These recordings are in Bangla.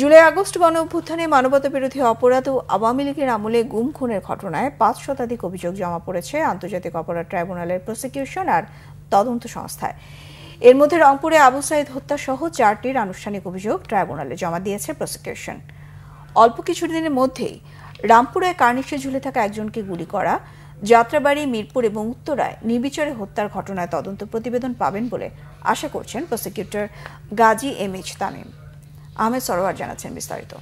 জুলাই আগস্ট গণ অভ্যুত্থানে মানবতাবিরোধী অপরাধ ও আওয়ামী লীগের আমলে গুম খুনের ঘটনায় ৫ শতাধিক অভিযোগ জমা পড়েছে আন্তর্জাতিক অপরাধ ট্রাইব্যুনালের প্রসিকিউশন আর তদন্ত সংস্থায়। এর মধ্যে রংপুরে আবু সাইদ হত্যা সহ ৪টির আনুষ্ঠানিক অভিযোগ ট্রাইব্যুনালে জমা দিয়েছে প্রসিকিউশন। অল্প কিছুদিনের মধ্যেই রামপুরায় কার্নিশে ঝুলে থাকা একজনকে গুলি করা, যাত্রাবাড়ি, মিরপুর এবং উত্তরায় নির্বিচারে হত্যার ঘটনায় তদন্ত প্রতিবেদন পাবেন বলে আশা করছেন প্রসিকিউটর গাজী এম.এইচ. তামিম। আহমেদ সরোয়ার জানাচ্ছেন বিস্তারিত।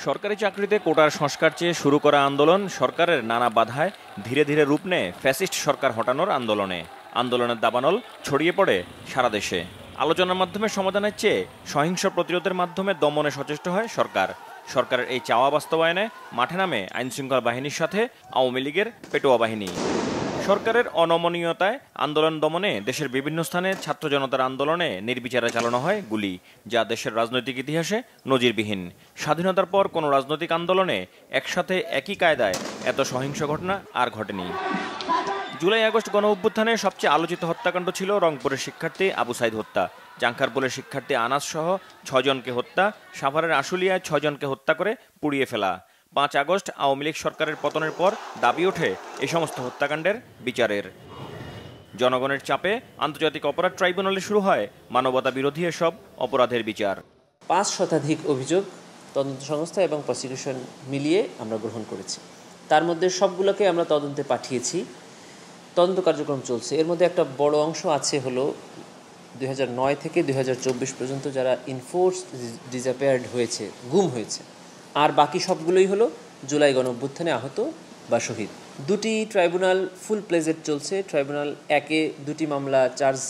সরকারি চাকরিতে কোটার সংস্কার চেয়ে শুরু করা আন্দোলন সরকারের নানা বাধায় ধীরে ধীরে রূপ নেয় ফ্যাসিস্ট সরকার হটানোর আন্দোলনে। আন্দোলনের দাবানল ছড়িয়ে পড়ে সারা দেশে। আলোচনার মাধ্যমে সমাধানের চেয়ে সহিংস প্রতিরোধের মাধ্যমে দমনে সচেষ্ট হয় সরকার। সরকারের এই চাওয়া বাস্তবায়নে মাঠে নামে আইনশৃঙ্খলা বাহিনীর সাথে আওয়ামী লীগের পেটোয়া বাহিনী। সরকারের অনমনীয়তায় আন্দোলন দমনে দেশের বিভিন্ন স্থানে ছাত্র জনতার আন্দোলনে নির্বিচারে চালানো হয় গুলি, যা দেশের রাজনৈতিক ইতিহাসে নজিরবিহীন। স্বাধীনতার পর কোনো রাজনৈতিক আন্দোলনে একসাথে একই কায়দায় এত সহিংস ঘটনা আর ঘটেনি। জুলাই আগস্ট গণ অভ্যুত্থানে সবচেয়ে আলোচিত হত্যাকাণ্ড ছিল রংপুরের শিক্ষার্থী আবু সাইদ হত্যা। জাঙ্কারপুলের শিক্ষার্থী আনাস সহ ৬ জনকে হত্যা, সাভারের আশুলিয়ায় ৬ জনকে হত্যা করে পুড়িয়ে ফেলা। ৫ আগস্ট আওয়ামী লীগ সরকারের পতনের পর দাবি ওঠে এই সমস্ত হত্যাকাণ্ডের বিচারের। জনগণের চাপে আন্তর্জাতিক অপরাধ ট্রাইব্যুনালে শুরু হয় মানবতা বিরোধী এসব অপরাধের বিচার। ৫ শতাধিক অভিযোগ তদন্ত সংস্থা এবং প্রসিকিউশন মিলিয়ে আমরা গ্রহণ করেছি। তার মধ্যে সবগুলোকে আমরা তদন্তে পাঠিয়েছি। তদন্ত কার্যক্রম চলছে। এর মধ্যে একটা বড় অংশ আছে হলো ২০০৯ থেকে ২০২৪ পর্যন্ত যারা ইনফোর্স ডিসঅ্যাপিয়ার্ড হয়েছে, গুম হয়েছে। আর বাকি সবগুলোই হলো জুলাই গণ অভ্যুত্থানে আহত বা শহীদ। দুটি ট্রাইব্যুনাল ফুল প্লেজেড চলছে। ট্রাইব্যুনাল ১-এ ২টি মামলা চার্জ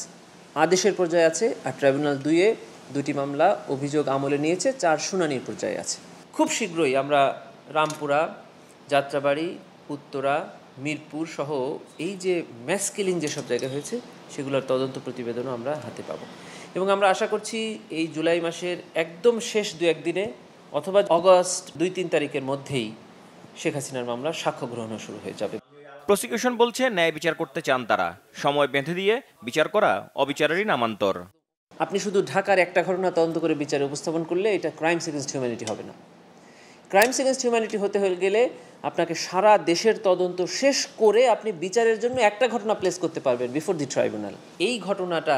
আদেশের পর্যায়ে আছে, আর ট্রাইব্যুনাল ২-এ ২টি মামলা অভিযোগ আমলে নিয়েছে, ৪ শুনানির পর্যায়ে আছে। খুব শীঘ্রই আমরা রামপুরা, যাত্রাবাড়ি, উত্তরা, মিরপুর সহ এই যে ম্যাস কিলিং যেসব জায়গায় হয়েছে সেগুলোর তদন্ত প্রতিবেদনও আমরা হাতে পাব। এবং আমরা আশা করছি এই জুলাই মাসের একদম শেষ ২-১ দিনে অথবা অগস্ট ২-৩ তারিখের মধ্যেই শেখ হাসিনার মামলা সাক্ষ্য গ্রহণও শুরু হয়ে যাবে। প্রসিকিউশন বলছে ন্যায় বিচার করতে চান তারা। সময় বেঁধে দিয়ে বিচার করা অবিচারেরই নামান্তর। আপনি শুধু ঢাকার একটা ঘটনা তদন্ত করে বিচারে উপস্থাপন করলে এটা ক্রাইমস এগেইনস্ট হিউম্যানিটি হবে না। ক্রাইমস এগেইনস্ট হিউম্যানিটি হতে হয়ে গেলে আপনাকে সারা দেশের তদন্ত শেষ করে আপনি বিচারের জন্য একটা ঘটনা প্লেস করতে পারবেন বিফোর দি ট্রাইব্যুনাল। এই ঘটনাটা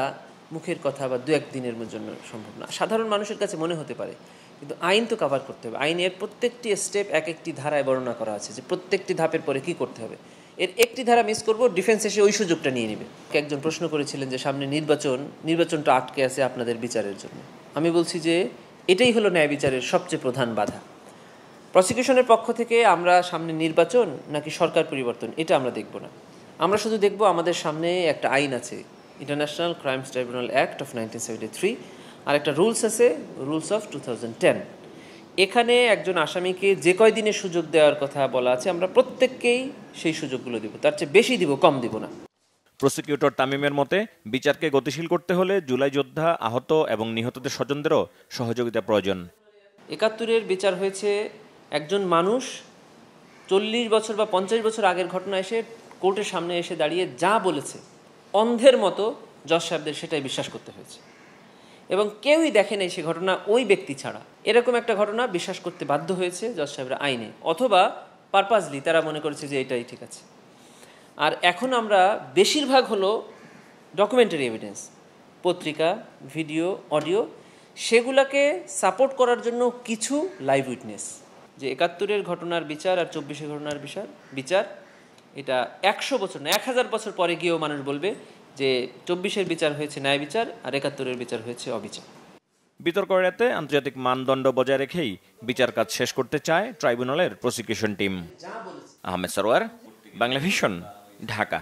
মুখের কথা বা ২-১ দিনের জন্য সম্ভব না। সাধারণ মানুষের কাছে মনে হতে পারে, কিন্তু আইন তো কভার করতে হবে। আইনের প্রত্যেকটি স্টেপ এক একটি ধারায় বর্ণনা করা আছে যে প্রত্যেকটি ধাপের পরে কী করতে হবে। এর একটি ধারা মিস করব, ডিফেন্স এসে ওই সুযোগটা নিয়ে নেবে। একজন প্রশ্ন করেছিলেন যে সামনে নির্বাচনটা আটকে আছে আপনাদের বিচারের জন্য। আমি বলছি যে এটাই হলো ন্যায় বিচারের সবচেয়ে প্রধান বাধা। প্রসিকিউশনের পক্ষ থেকে আমরা সামনে নির্বাচন নাকি সরকার পরিবর্তন এটা আমরা দেখব না। আমরা শুধু দেখব আমাদের সামনে একটা আইন আছে, international crimes tribunal act of 1973, আর একটা রুলস আছে, রুলস অফ 2010। এখানে একজন আসামিকে যে কয় দিনের সুযোগ দেওয়ার কথা বলা আছে, আমরা প্রত্যেককেই সেই সুযোগগুলো দিব, তার চেয়ে বেশি দিব, কম দিব না। প্রসিকিউটর তামিমের মতে বিচারকে গতিশীল করতে হলে জুলাই যোদ্ধা, আহত এবং নিহতদের স্বজনদেরও সহযোগিতা প্রয়োজন। ৭১-এর বিচার হয়েছে একজন মানুষ ৪০ বছর বা ৫০ বছর আগের ঘটনা এসে কোর্টের সামনে এসে দাঁড়িয়ে যা বলেছে অন্ধের মতো জজ সাহেবদের সেটাই বিশ্বাস করতে হয়েছে, এবং কেউই দেখে নেই সে ঘটনা ওই ব্যক্তি ছাড়া। এরকম একটা ঘটনা বিশ্বাস করতে বাধ্য হয়েছে জজ সাহেবরা আইনে, অথবা পারপাসলি তারা মনে করেছে যে এটাই ঠিক আছে। আর এখন আমরা বেশিরভাগ হলো ডকুমেন্টারি এভিডেন্স, পত্রিকা, ভিডিও, অডিও, সেগুলোকে সাপোর্ট করার জন্য কিছু লাইভ উইটনেস। যে ৭১-এর ঘটনার বিচার আর ২৪-এর ঘটনার বিচার এটা ১০০ বছর না ১০০০ বছর পরে গিয়েও মানুষ বলবে যে ২৪-এর বিচার হয়েছে ন্যায় বিচার আর ৭১-এর বিচার হয়েছে অবিচার। বিতর্ক এড়াতে আন্তর্জাতিক মানদণ্ড বজায় রেখেই বিচার কাজ শেষ করতে চায় ট্রাইব্যুনালের prosecution team. Ahmed Sarwar, Bangla vision, Dhaka.